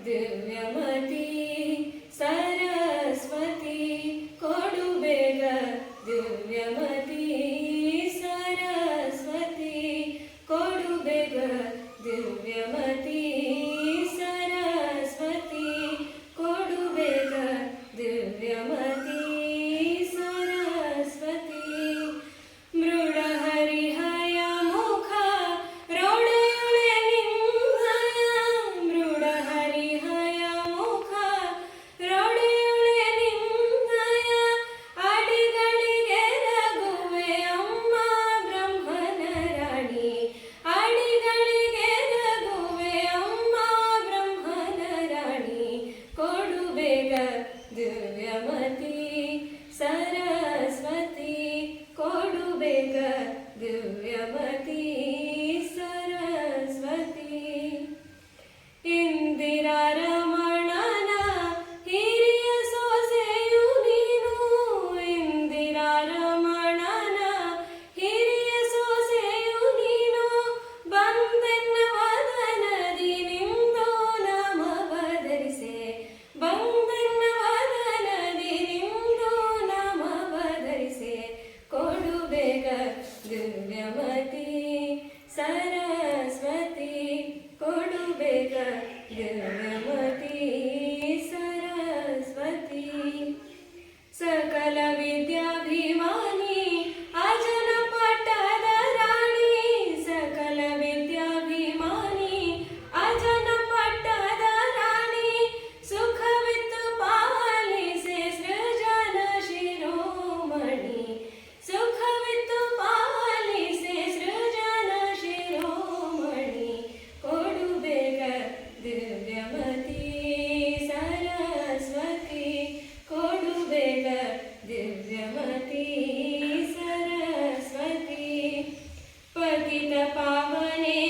ದಿವ್ಯಮತಿ ಸರಸ್ವತಿ ಕೊಡು ಬೇಗ ದಿವ್ಯಮತಿ ಸರಸ್ವತಿ ಕೊಡು ಬೇಗ ದಿವ್ಯಮತಿ ಸರಸ್ವತಿ ಕೊಡು ಬೇಗ ದಿವ್ಯಮತಿ ಸರಸ್ವತಿ ಮೃಡ ಹರಿಹಯ ಮುಖ ರೊಡೆಯೊಳೆ ನಿಂದಯ ಮೃಡ ಹರಿಹಯ ಮುಖ ರೊಡೆಯೊಳೆ ನಿಂದಯ ಅಡಿಗಳಿಗೆ ರಘುವೆ ಅಮ್ಮ ಬ್ರಹ್ಮನ ರಾಣಿ ಅಡಿಗಳಿಗೆ ರಘುವೆ ಅಮ್ಮ ಬ್ರಹ್ಮನ ರಾಣಿ ಕೊಡು ಬೇಗ ದಿವ್ಯಮತಿ ಸರಸ್ವತಿ ಕೊಡು ಬೇಗ ದಿವ್ಯಮತಿ ಸರಸ್ವತಿ ಇಂದಿರಾ ರಮಣನ ಹಿರಿಯ ಸೊಸೆಯು ನೀನು ಇಂದಿರಾ ರಮಣನ ಹಿರಿಯ ಸೊಸೆಯು ನೀನು ಬಂದೆನ್ನ ವದನದಿ ನಿಂದು ನಾಮವಧರಿಸೆ ಬಂದೆನ್ನ ವದನದಿ ನಿಂದು ನಾಮವಧರಿಸೆ ಕೊಡು ಬೇಗ ದಿವ್ಯಮತಿ ಸರಸ್ವತಿ ಕೊಡು ಬೇಗ ದಿವ್ಯಮತಿ ಸರಸ್ವತಿ ಸಕಲ ವಿದ್ಯಾಭಿಮಾನಿ ಅಜನ ಪಟ್ಟದ ರಾಣಿ ಸಕಲ ವಿದ್ಯಾಭಿಮಾನಿ ಅಜನ ಪಟ್ಟದ ರಾಣಿ ಸುಖವಿತ್ತು ಪಾಲಿಸೆ ಸೃಜನ ಶಿರೋಮಣಿ ಸುಖವಿತ್ತು ಪಾಲಿಸೆ ಸೃಜನ ಶಿರೋಮಣಿ ಕೊಡು ಬೇಗ ದಿವ್ಯಮತಿ ಸರಸ್ವತಿ ಕೊಡು ಬೇಗ ದಿವ್ಯಮತಿ ಸರಸ್ವತಿ ಪತಿತ ಪಾವನೆ